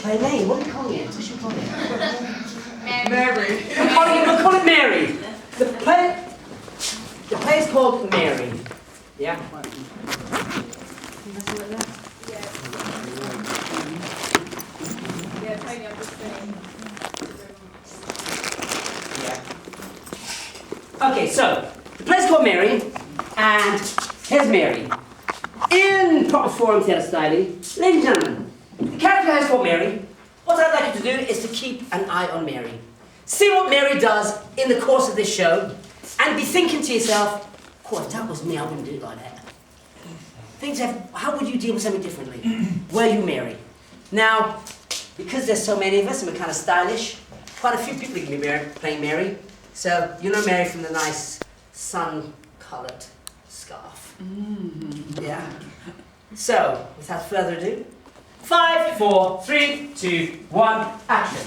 play name. What are we calling it? What should we call it? Mary. We'll call it Mary. The play is called Mary. Yeah? Yeah, Tony, I'm just saying. Yeah. Okay, so the play's called Mary, and here's Mary. In proper form, theatre style, ladies and gentlemen, the character is called Mary. What I'd like you to do is to keep an eye on Mary. See what Mary does in the course of this show, and be thinking to yourself, "Oh, if that was me, I wouldn't do it like that." How would you deal with something differently? Were you Mary? Now, because there's so many of us and we're kind of stylish, quite a few people can be playing Mary. So, you know Mary from the nice sun-coloured scarf. Yeah. So, without further ado, 5, 4, 3, 2, 1, action.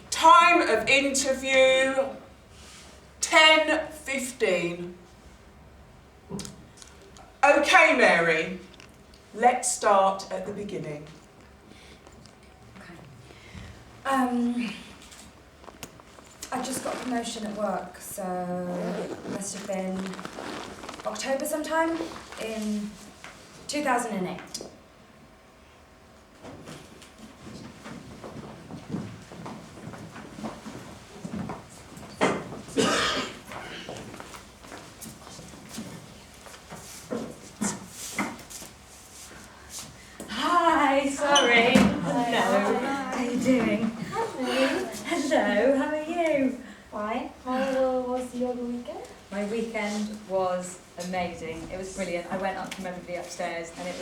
Time of interview 10:15. Okay, Mary. Let's start at the beginning. I just got a promotion at work, so it must have been October sometime in 2008. Hi, sorry. Hello. How are you doing? Hello, how are you? Fine. How was your weekend? My weekend was amazing. It was brilliant. I went up to Memory upstairs and it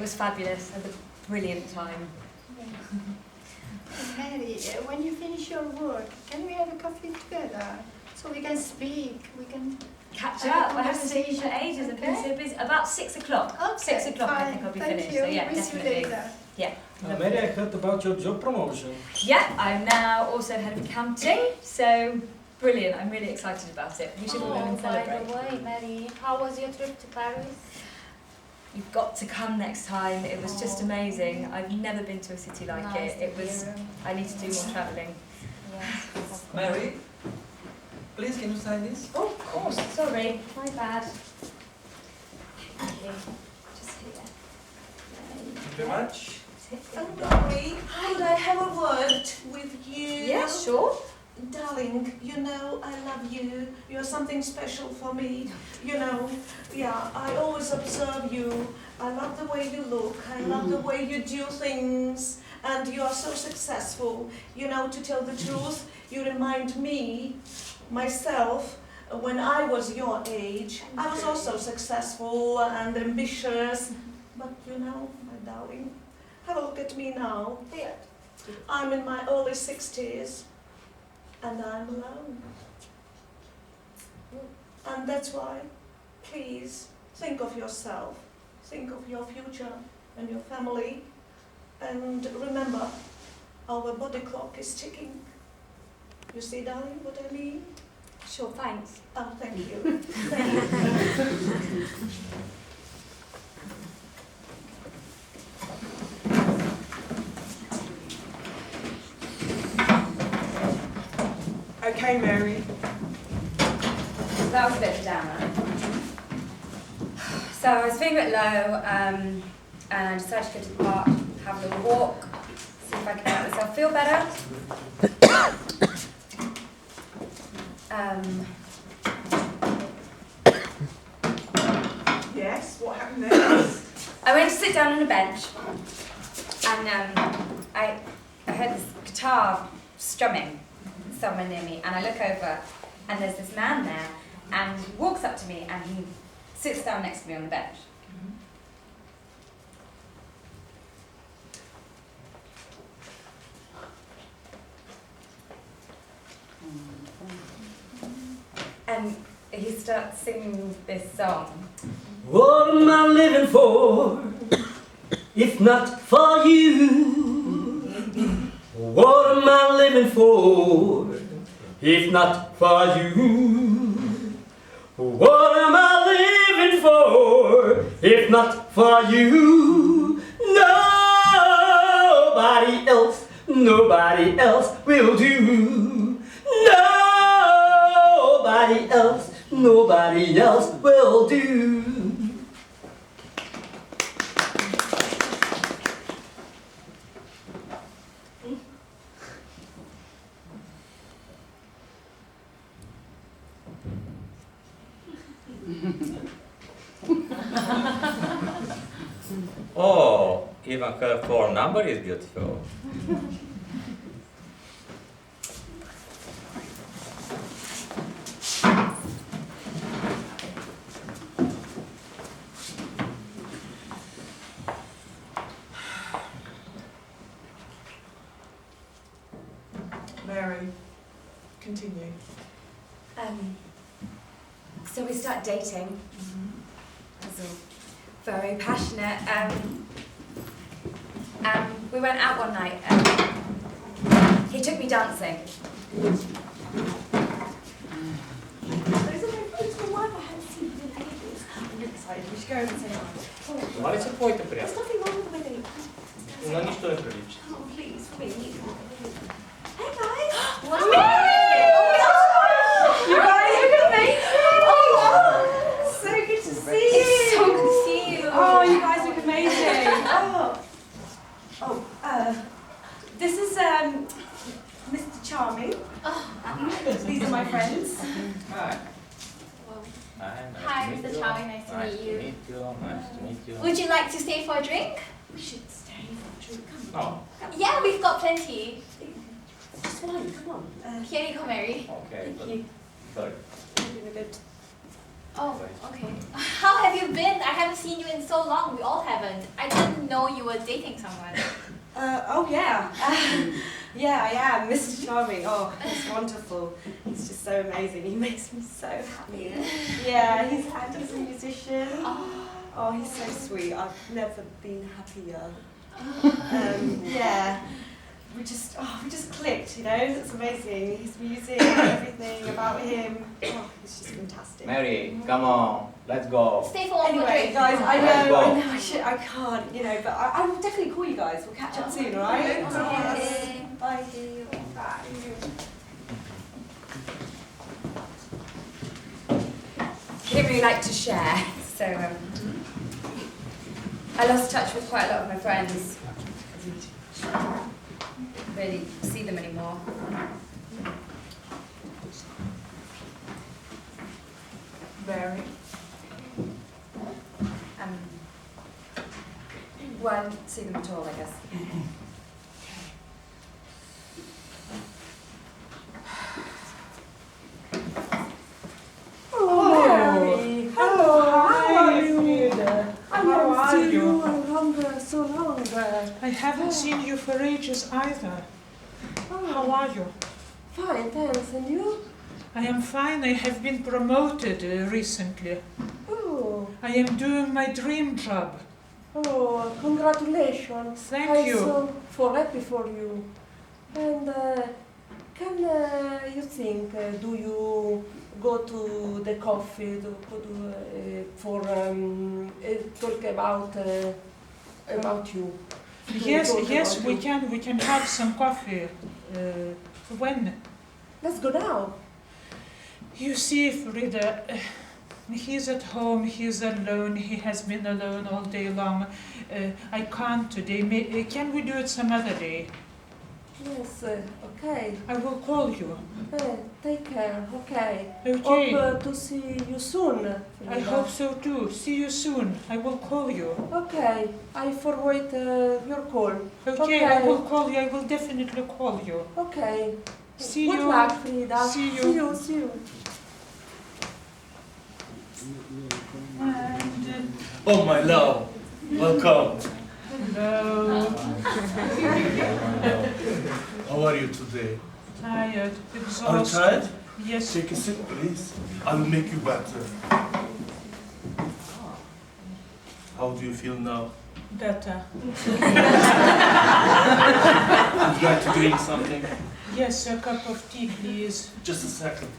was fabulous. I had a brilliant time. Mary, when you finish your work, can we have a coffee together? So we can speak, we can Catch have a up. I haven't seen you for conversation, ages. I've been okay? so busy. About 6 o'clock. Okay, 6 o'clock I fine. think I'll be Thank finished. you. So yeah, Miss you definitely. later. Yeah. Mary, I heard about your job promotion. Yeah, I'm now also head of accounting. So brilliant. I'm really excited about it. We should all go and by celebrate. the way, Mary, how was your trip to Paris? You've got to come next time. It was just amazing. I've never been to a city like Nice it. It to was. hear. I need to do more travelling. Yes. Mary, please can you sign this? Oh, of course. Sorry, my bad. Okay, just here. Thank you very much. Mary, could I have a word with you? Yeah, sure. Darling, you know I love you. You're something special for me. You know, yeah, I always observe you. I love the way you look. I love the way you do things. And you are so successful. You know, to tell the truth, you remind me, myself, when I was your age, I was also successful and ambitious. But you know, my darling, have a look at me now. Here. I'm in my early 60s. And I'm alone. And that's why, please, think of yourself, think of your future and your family, and remember, our body clock is ticking. You see, darling, what I mean? Sure, thanks. Oh, thank you. Okay, Mary. That was a bit of a downer. So I was feeling a bit low, and I decided to go to the park, have a little walk, see if I can make myself feel better. Yes, what happened next? I went to sit down on a bench, and I heard this guitar strumming somewhere near me, and I look over, and there's this man there, and he walks up to me, and he sits down next to me on the bench. And he starts singing this song. What am I living for, if not for you? What am I living for, if not for you? What am I living for, if not for you? nobody else will do. Nobody else will do. Oh, even her phone number is beautiful. Mary, continue. So we start dating. It was all very passionate. We went out one night. He took me dancing. Али се твоите приятели? There's nothing wrong with it. На нищо не прилича. Oh, please, please. Hey guys! Wow. You guys look amazing! So good to see you! It's so good to see you! Oh, you guys look amazing. This is Mr. Charming. These are my friends. Hi. Hi, Mr. Charlie, nice to meet you. Nice to meet you. Would you like to stay for a drink? We should stay for a drink. Come on. Oh, Yeah, we've got plenty. Just one, come on. Here you go, Mary. okay. Thank you. Sorry. Oh, okay. How have you been? I haven't seen you in so long. We all haven't. I didn't know you were dating someone. Oh yeah. Yeah, I am. Mr. Charming. Oh, he's wonderful. He's just so amazing. He makes me so happy. Yeah, he's a musician. Oh, he's so sweet. I've never been happier. Yeah. We just clicked, you know. It's amazing. His music, everything about him. Oh, he's just fantastic. Mary, come on, let's go. Stay for one more Anyway, drink. guys, I Let's go. know, I can't, you know, but I will definitely call you guys. We'll catch up soon, all right? Okay. Bye. He didn't really like to share, so I lost touch with quite a lot of my friends. Really see them anymore. Mary, Well, I didn't see them at all, I guess. Mary. Hello. How are you? I How are haven't seen you? you around so long. I haven't seen you for ages either. How are you? Fine, thanks. And you? I am fine. I have been promoted recently. Oh, I am doing my dream job. oh, congratulations. Thank you. I'm so happy for you. And can you think, do you go to the coffee for talk about you? Yes, Talk yes, about we you. can. We can have some coffee. When? Let's go now. You see, Frida, he's at home, he's alone, he has been alone all day long. I can't today. Can we do it some other day? Yes, okay. I will call you. Take care, okay. Okay. Hope to see you soon. I Frida. hope so too. See you soon. I will call you. Okay, I forward your call. Okay, I will call you. I will definitely call you. Okay. See Good you. luck, Frida. See you. See you. See you. And, Oh, my love, welcome. hello. How are you today? Tired. Are you Exhausted. tired? Yes. Take a seat, please. I'll make you better. How do you feel now? Better. Would you like to drink something? Yes, a cup of tea, please. Just a second.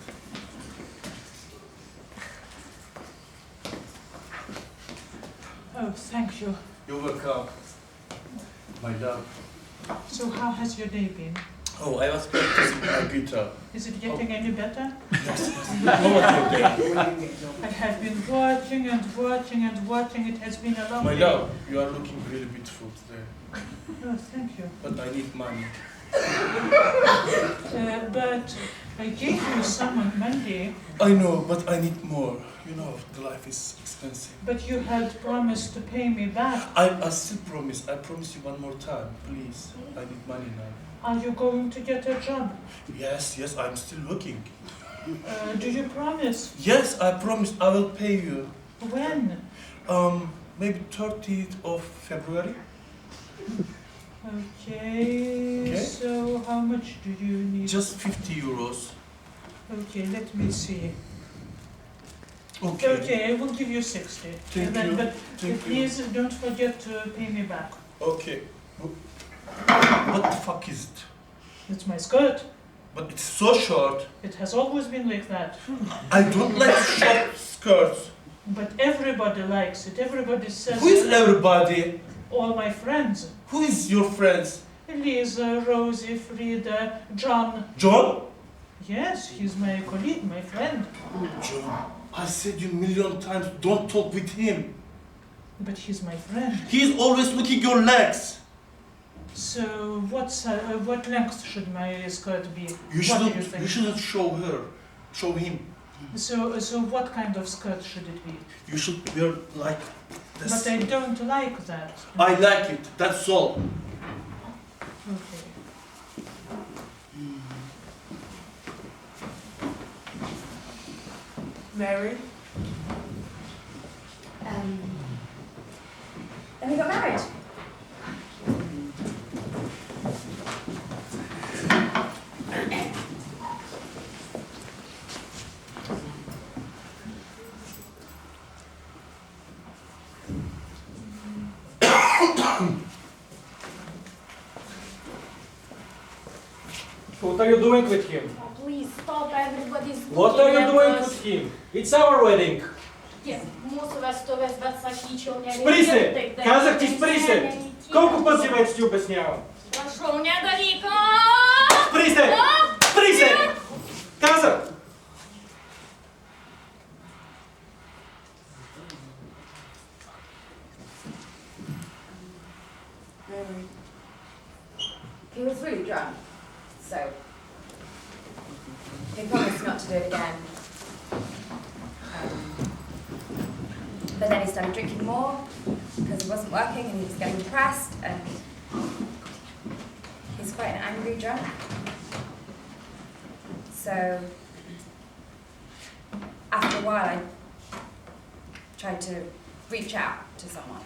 Oh, thank you. You're welcome. My love, So how has your day been? Oh, I was practicing my guitar. Is it getting any better? Yes. How was your day? I have been watching and watching and watching. It has been a long My day. love, you are looking really beautiful today. Oh, thank you. But I need money. But I gave you some on Monday, I know, but I need more. You know, the life is expensive. but you had promised to pay me back. I still promise. I promise you one more time. Please. I need money now. Are you going to get a job? Yes, I'm still looking. Do you promise? Yes, I promise I will pay you. When? Maybe 30th of February. Okay, so how much do you need? Just 50 euros. Okay, let me see. Okay. Okay, I will give you 60. Thank And then, you. But Thank you. please don't forget to pay me back. Okay. What the fuck is it? It's my skirt. But it's so short. It has always been like that. I don't like short skirts. But everybody likes it. Everybody says Who is everybody? all my friends. Who is your friends? Lisa, Rosie, Frida, John. John? Yes, he's my colleague, my friend. John, I said you a million times, don't talk with him. But he's my friend. He's always looking your legs. So what length should my skirt be? You What do you think? shouldn't show him. So what kind of skirt should it be? You should wear like this. But I don't like that. I like it, that's all. Okay. Mary? Then we got married. What are you doing with him? Oh, please stop, everybody's What are you doing with him? It's our wedding. Yes, mūsų vestuvės, bet sakyčiau, Spri se! Казах ти спри се! Колко пъти вече ти обяснявам? Prašau, nedaryk! Спри се! Спри се! Казах! He was really drunk, so he promised not to do it again. But then he started drinking more because it wasn't working and he was getting depressed, and he's quite an angry drunk. So after a while I tried to reach out to someone.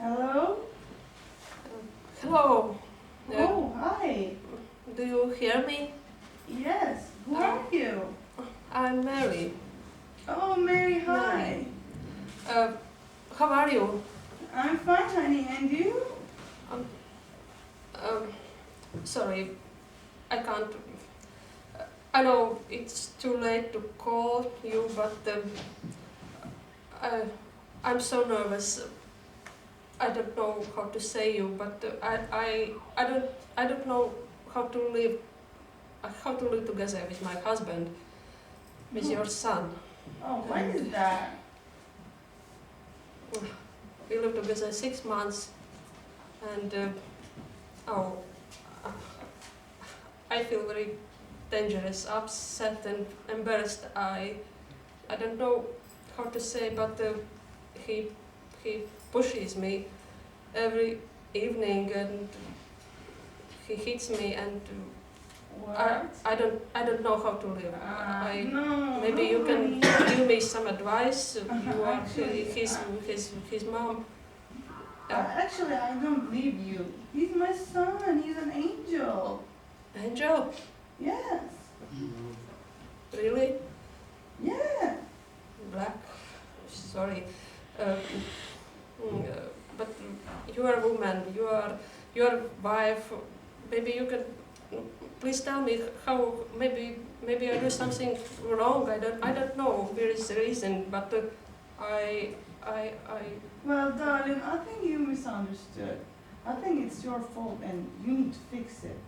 Hello? Hello. Oh, hi. Do you hear me? Yes. Who are you? I'm Mary. Oh, Mary, hi. How are you? I'm fine, honey. And you? Sorry, I can't. I know it's too late to call you, but I'm so nervous. I don't know how to say you, but I don't know how to live together with my husband, with your son. Oh, when is that? We lived together 6 months, and I feel very dangerous, upset and embarrassed. I I don't know how to say, but he pushes me every evening and he hits me and I don't know how to live. Maybe you can give me some advice. You are his mom. Actually, I don't believe you. He's my son. He's an angel. Angel? Yes. Really? Yeah. Black? Sorry. But you are a woman. You are your wife. Maybe you can. Please tell me how. Maybe I do something wrong. I don't know. There is a reason, but I. Well, darling, I think you misunderstood. I think it's your fault and you need to fix it.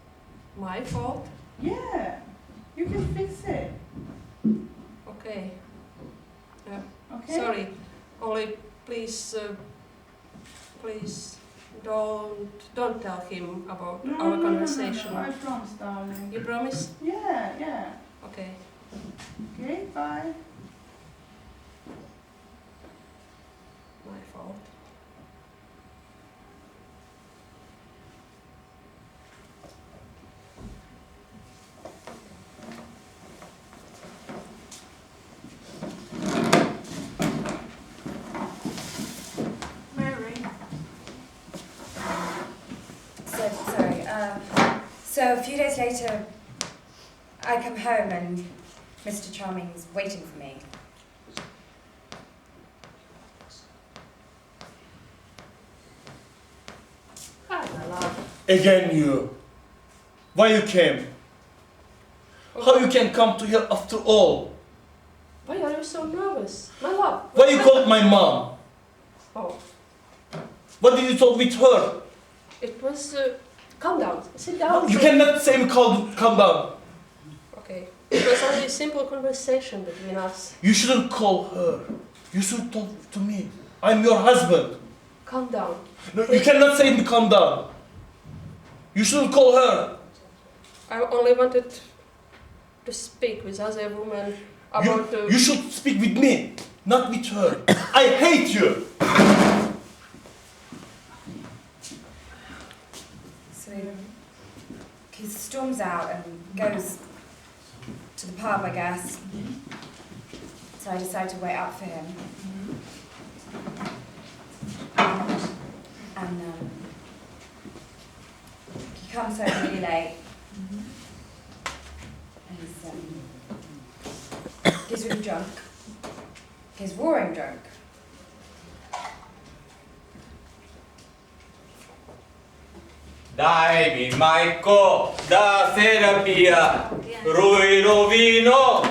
My fault? Yeah. You can fix it. Okay. Okay? Sorry. Only please. Please don't tell him about our conversation. No, I promise, darling. You promise? Yeah. Okay. Okay, bye. My fault. So a few days later, I come home and Mr. Charming's waiting for me. Hi, my love. Again you. Why you came? How you can come to here after all? Why are you so nervous? My love. Why you called my mom? Oh, What did you talk with her? it was... calm down. Sit down. You cannot say me calm down. Okay. It was only a simple conversation between us. You shouldn't call her. You should talk to me. I'm your husband. Calm down. No, you cannot say me calm down. You shouldn't call her. I only wanted to speak with other women about You should speak with me, not with her. I hate you. So he storms out and goes to the pub, I guess. So I decide to wait up for him. And he comes home really late. And he's really drunk. He's roaring drunk. Dai mi Maiko, da terapia, ruino vino,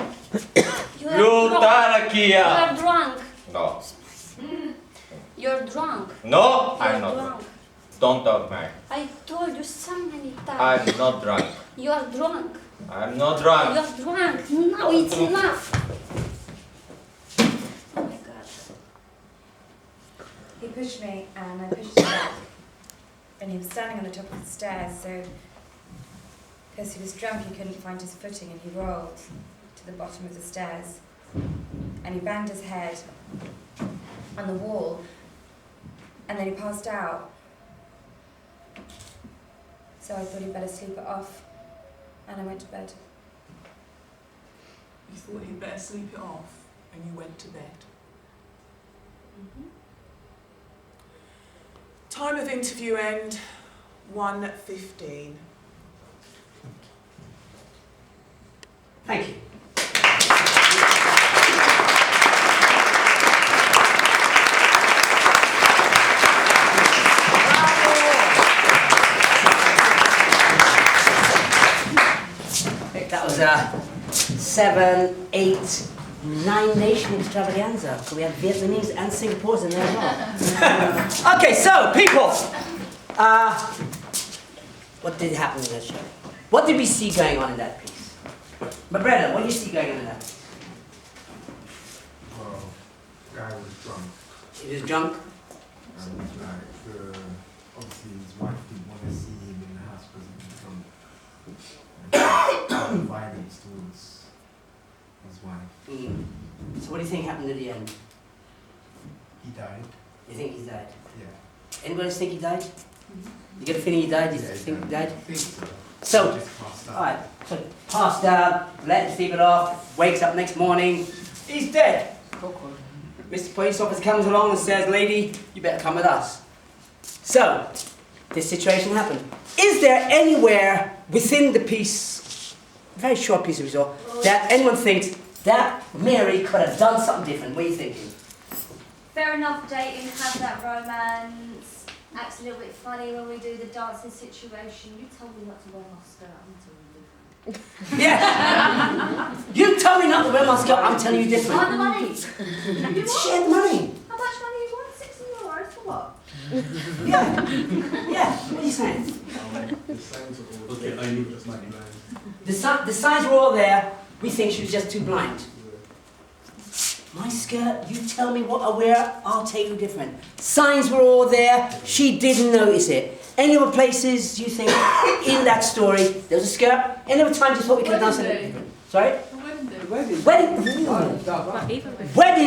lutarachia. You're drunk. No. You're drunk. No, I'm You're not drunk. drunk. Don't talk, man. I told you so many times. I'm not drunk. You are drunk. I'm not drunk. You're drunk. No, it's enough. Oh my God. He pushed me and I pushed him back. And he was standing on the top of the stairs, so because he was drunk he couldn't find his footing and he rolled to the bottom of the stairs. And he banged his head on the wall and then he passed out. So I thought he'd better sleep it off and I went to bed. You thought he'd better sleep it off and you went to bed. Time of interview end, 1:15. Thank you. That was a 7, 8, 9 nation extravaganza. So we had Vietnamese and Singapore's in there as well. Okay, so people, what did happen in that show? What did we see going on in that piece? My brother, what do you see going on in that piece? Well, guy was drunk. He was drunk? And like, obviously his wife didn't want to see him in the house because he was drunk. And violence towards his wife. So what do you think happened at the end? He died. You think he died? Yeah. Anybody else think he died? You get a feeling he died? You think he died? I think so. So, Just passed out. alright, so passed out, let him sleep it off, wakes up next morning, he's dead. Mr. Police Officer comes along and says, lady, you better come with us. So, this situation happened. Is there anywhere within the piece, very short piece of result, that anyone thinks that Mary could have done something different? What are you thinking? Fair enough, dating, have that romance. Acts a little bit funny when we do the dancing situation. You told me not to wear my skirt, I'm telling you different. Yeah! You tell me not to wear my skirt, I'm telling you different. On the money. You share the money. How much money you want? €60 for what? Yeah. Yeah, what are you saying? Okay, I need just money. The signs were all there. We think she was just too blind. My skirt, you tell me what I wear, I'll tell you different. Signs were all there, she didn't notice it. Any other places you think in that story there was a skirt? Any other times you thought we could have done something different? Sorry? Wedding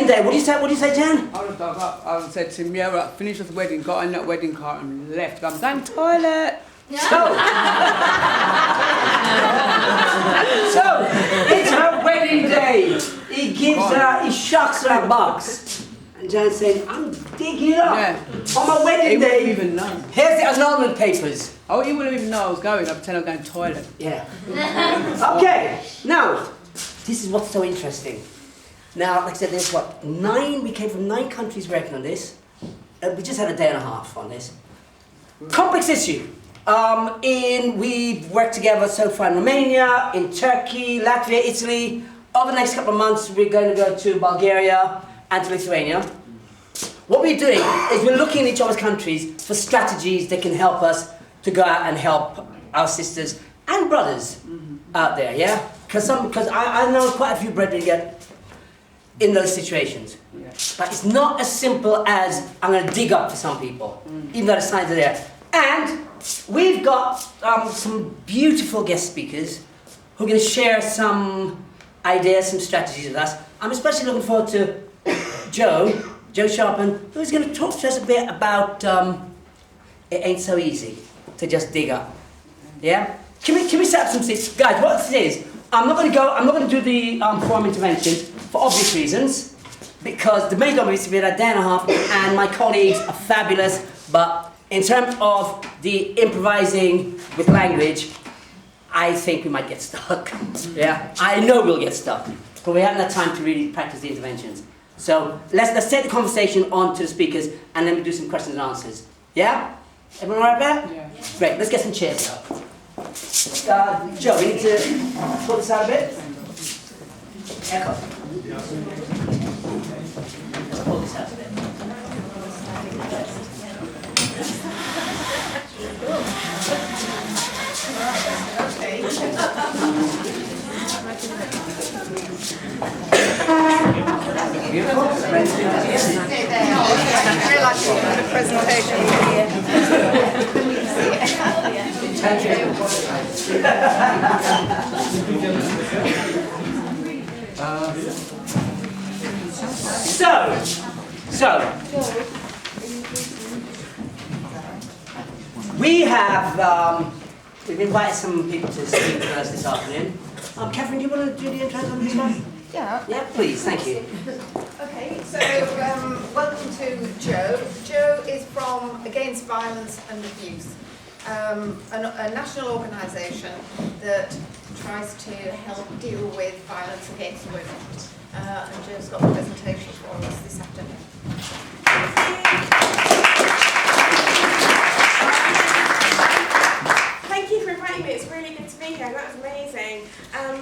day, what do you say, Jan? I would have dug up. I would have said to him, yeah, right, finish the wedding, got in that wedding cart and left. I'm going to the toilet. So, it's her wedding day. He gives her, he shocks her a box. And Jan's saying, I'm digging it up. Yeah. On my wedding He day. wouldn't even know. Here's the annulment papers. Oh, he wouldn't even know I was going. I'd tell him I'm going to the toilet. Yeah. Okay, now, this is what's so interesting. Now, like I said, there's what, we came from 9 countries working on this. We just had a day and a half on this. Complex issue. We've worked together so far in Romania, in Turkey, Latvia, Italy. Over the next couple of months, we're going to go to Bulgaria and to Lithuania. What we're doing is we're looking at each other's countries for strategies that can help us to go out and help our sisters and brothers out there, yeah? Because I know quite a few brethren get in those situations. Yeah. But it's not as simple as I'm going to dig up for some people, even though the signs are there. And we've got some beautiful guest speakers who are going to share some ideas, some strategies with us. I'm especially looking forward to Joe Sharpen, who's going to talk to us a bit about it ain't so easy to just dig up. Yeah? Can we set up some seats? Guys, what this is, I'm not going to do the forum intervention for obvious reasons, because the main job is to be a day and a half, and my colleagues are fabulous, but in terms of the improvising with language, I think we might get stuck. Yeah, I know we'll get stuck, but we haven't had time to really practice the interventions. So let's take the conversation on to the speakers, and then we do some questions and answers. Yeah? Everyone all right there? Yeah. Great, let's get some chairs out. Joe, we need to pull this out a bit. Echo. Let's pull this out a bit. So we have we've invited some people to speak with us this afternoon. Catherine, do you want to do the intro on this one? Yeah. Yeah, please, thank you. Okay, so welcome to Joe. Joe is from Against Violence and Abuse, a national organisation that tries to help deal with violence against women. And Joe's got a presentation for us this afternoon. Thank you for inviting me. It's really good to be here. That was amazing. I'm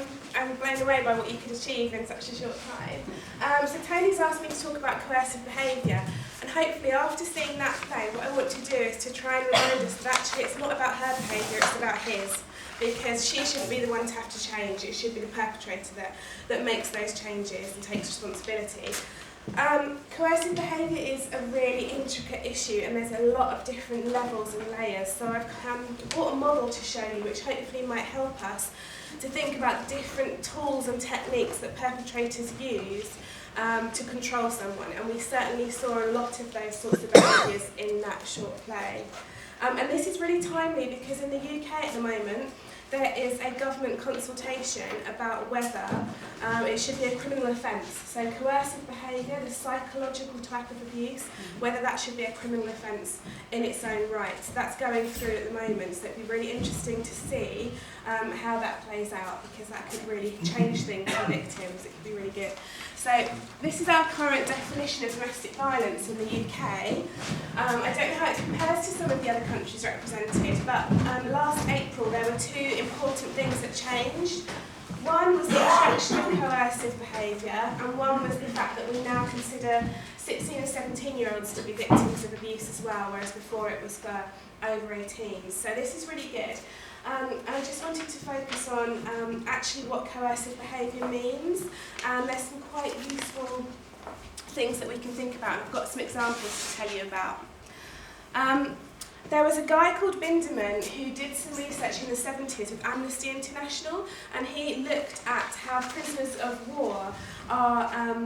blown away by what you can achieve in such a short time. So Tony's asked me to talk about coercive behaviour, and hopefully after seeing that play, what I want to do is to try and remind us that actually it's not about her behaviour, it's about his. Because she shouldn't be the one to have to change, it should be the perpetrator that makes those changes and takes responsibility. Coercive behaviour is a really intricate issue, and there's a lot of different levels and layers, so I've brought a model to show you which hopefully might help us to think about the different tools and techniques that perpetrators use to control someone, and we certainly saw a lot of those sorts of behaviours in that short play. And this is really timely because in the UK at the moment there is a government consultation about whether it should be a criminal offence. So coercive behaviour, the psychological type of abuse, whether that should be a criminal offence in its own right. So that's going through at the moment, so it'd be really interesting to see how that plays out, because that could really change things for victims. It could be really good. So this is our current definition of domestic violence in the UK. I don't know how it compares to some of the other countries represented, but last April there were two important things that changed. One was the introduction of coercive behaviour, and one was the fact that we now consider 16 and 17-year-olds to be victims of abuse as well, whereas before it was for over 18s. So this is really good. I just wanted to focus on actually what coercive behaviour means, and there's some quite useful things that we can think about. I've got some examples to tell you about. There was a guy called Binderman who did some research in the 70s with Amnesty International, and he looked at how prisoners of war are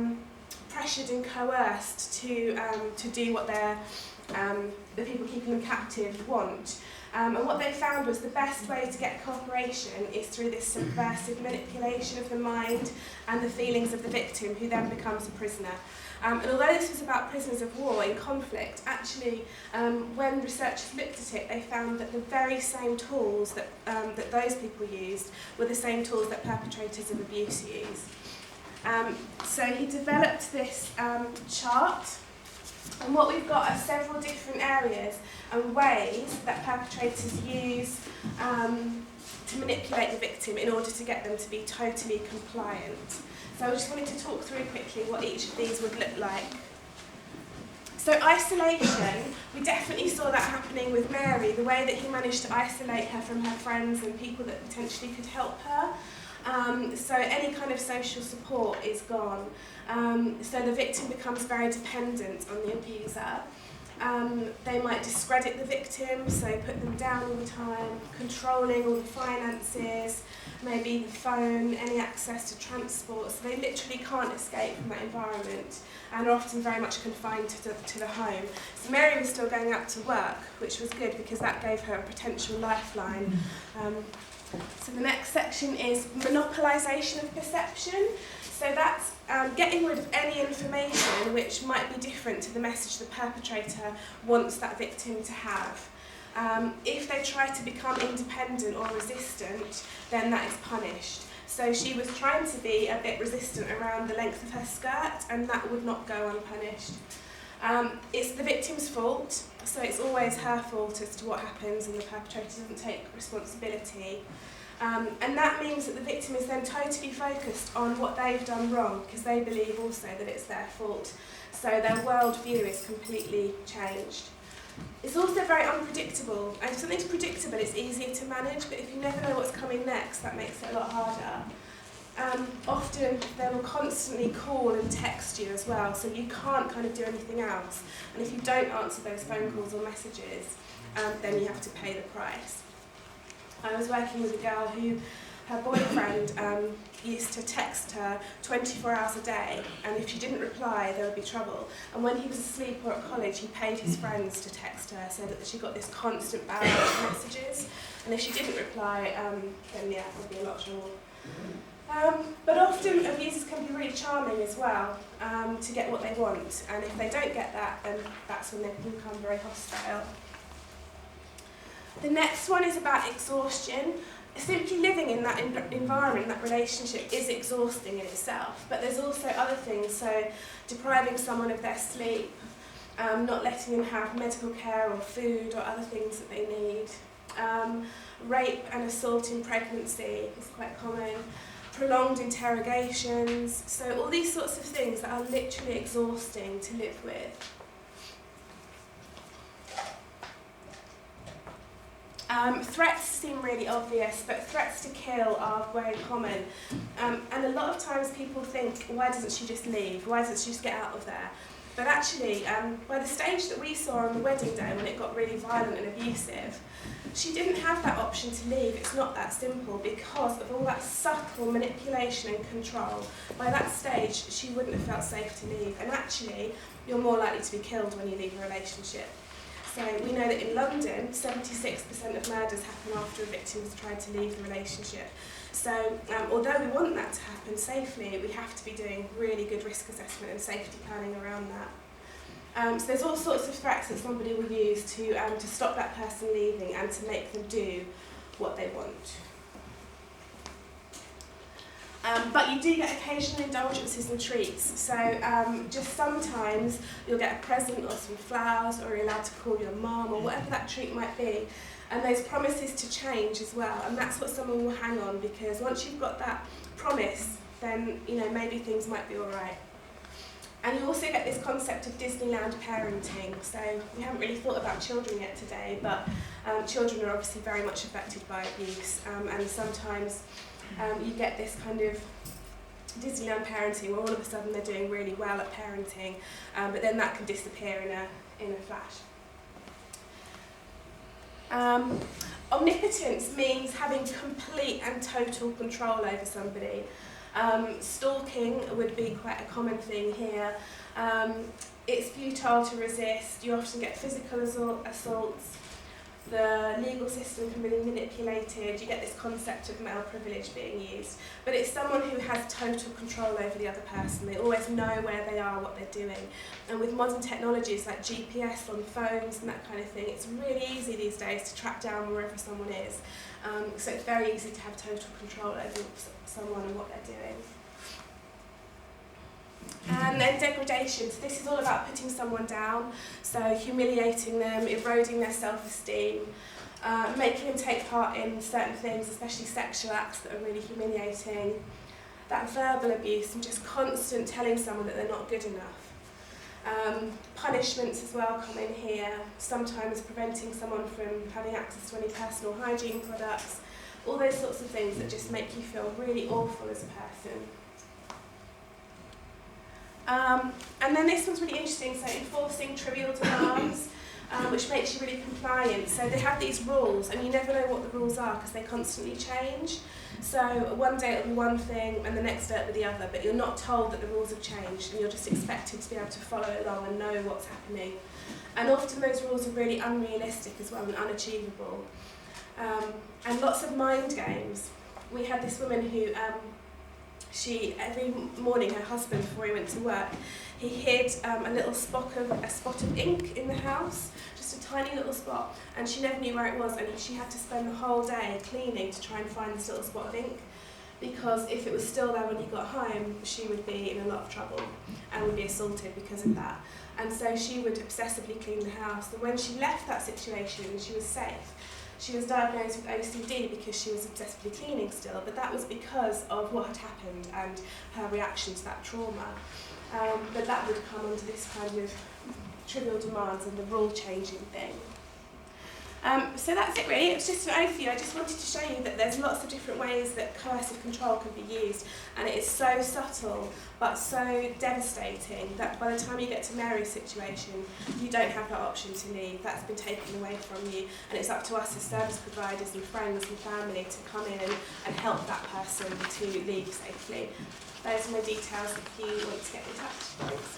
pressured and coerced to do what the people keeping them captive want. And what they found was the best way to get cooperation is through this subversive manipulation of the mind and the feelings of the victim, who then becomes a prisoner. And although this was about prisoners of war in conflict, actually, when researchers looked at it, they found that the very same tools that, that those people used were the same tools that perpetrators of abuse use. So he developed this chart, and what we've got are several different areas and ways that perpetrators use to manipulate the victim in order to get them to be totally compliant. So I just wanted to talk through quickly what each of these would look like. So isolation, we definitely saw that happening with Mary, the way that he managed to isolate her from her friends and people that potentially could help her. So any kind of social support is gone. So the victim becomes very dependent on the abuser. They might discredit the victim, so put them down all the time, controlling all the finances, maybe the phone, any access to transport, so they literally can't escape from that environment and are often very much confined to the home. So Mary was still going out to work, which was good because that gave her a potential lifeline. So the next section is monopolisation of perception. So that's getting rid of any information which might be different to the message the perpetrator wants that victim to have. If they try to become independent or resistant, then that is punished. So she was trying to be a bit resistant around the length of her skirt, and that would not go unpunished. It's the victim's fault, so it's always her fault as to what happens, and the perpetrator doesn't take responsibility. And that means that the victim is then totally focused on what they've done wrong, because they believe also that it's their fault. So their worldview is completely changed. It's also very unpredictable, and if something's predictable it's easier to manage, but if you never know what's coming next, that makes it a lot harder. Often they will constantly call and text you as well, so you can't kind of do anything else. And if you don't answer those phone calls or messages, then you have to pay the price. I was working with a girl who, her boyfriend used to text her 24 hours a day, and if she didn't reply there would be trouble. And when he was asleep or at college, he paid his friends to text her so that she got this constant barrage of messages, and if she didn't reply, then yeah, there would be a lot of trouble. But often abusers can be really charming as well, to get what they want, and if they don't get that, then that's when they can become very hostile. The next one is about exhaustion. Simply living in that environment, that relationship, is exhausting in itself, but there's also other things, so depriving someone of their sleep, not letting them have medical care or food or other things that they need. Rape and assault in pregnancy is quite common. Prolonged interrogations, so all these sorts of things that are literally exhausting to live with. Threats seem really obvious, but threats to kill are very common. And a lot of times people think, why doesn't she just leave? Why doesn't she just get out of there? But actually, by the stage that we saw on the wedding day, when it got really violent and abusive, she didn't have that option to leave. It's not that simple because of all that subtle manipulation and control. By that stage, she wouldn't have felt safe to leave. And actually, you're more likely to be killed when you leave a relationship. So we know that in London, 76% of murders happen after a victim has tried to leave the relationship. So although we want that to happen safely, we have to be doing really good risk assessment and safety planning around that. So there's all sorts of threats that somebody will use to stop that person leaving and to make them do what they want. But you do get occasional indulgences and treats. So just sometimes you'll get a present or some flowers, or you're allowed to call your mum, or whatever that treat might be. And those promises to change as well. And that's what someone will hang on, because once you've got that promise, then maybe things might be all right. And you also get this concept of Disneyland parenting. So we haven't really thought about children yet today, but children are obviously very much affected by abuse, and sometimes you get this kind of Disneyland parenting where all of a sudden they're doing really well at parenting, but then that can disappear in a flash. Omnipotence means having complete and total control over somebody. Stalking would be quite a common thing here. It's futile to resist. You often get physical assaults. The legal system can be manipulated. You get this concept of male privilege being used. But it's someone who has total control over the other person. They always know where they are, what they're doing. And with modern technologies like GPS on phones and that kind of thing, it's really easy these days to track down wherever someone is. So it's very easy to have total control over someone and what they're doing. And then degradation. So this is all about putting someone down, so humiliating them, eroding their self-esteem, making them take part in certain things, especially sexual acts that are really humiliating. That verbal abuse and just constant telling someone that they're not good enough. Punishments as well come in here, sometimes preventing someone from having access to any personal hygiene products, all those sorts of things that just make you feel really awful as a person. And then this one's really interesting, so enforcing trivial demands, which makes you really compliant. So they have these rules, and you never know what the rules are because they constantly change. So one day it'll be one thing, and the next day it'll be the other, but you're not told that the rules have changed, and you're just expected to be able to follow along and know what's happening. And often those rules are really unrealistic as well and unachievable. And lots of mind games. We had this woman who every morning, her husband, before he went to work, he hid a spot of ink in the house, just a tiny little spot, and she never knew where it was, and she had to spend the whole day cleaning to try and find this little spot of ink, because if it was still there when he got home, she would be in a lot of trouble and would be assaulted because of that. And so she would obsessively clean the house, and when she left that situation and she was safe, she was diagnosed with OCD because she was obsessively cleaning still, but that was because of what had happened and her reaction to that trauma. But that would come under this kind of trivial demands and the rule-changing thing. So that's it really, it's just an overview. I just wanted to show you that there's lots of different ways that coercive control can be used, and it is so subtle but so devastating that by the time you get to Mary's situation, you don't have that option to leave. That's been taken away from you, and it's up to us as service providers and friends and family to come in and help that person to leave safely. Those are my details if you want to get in touch. Thanks.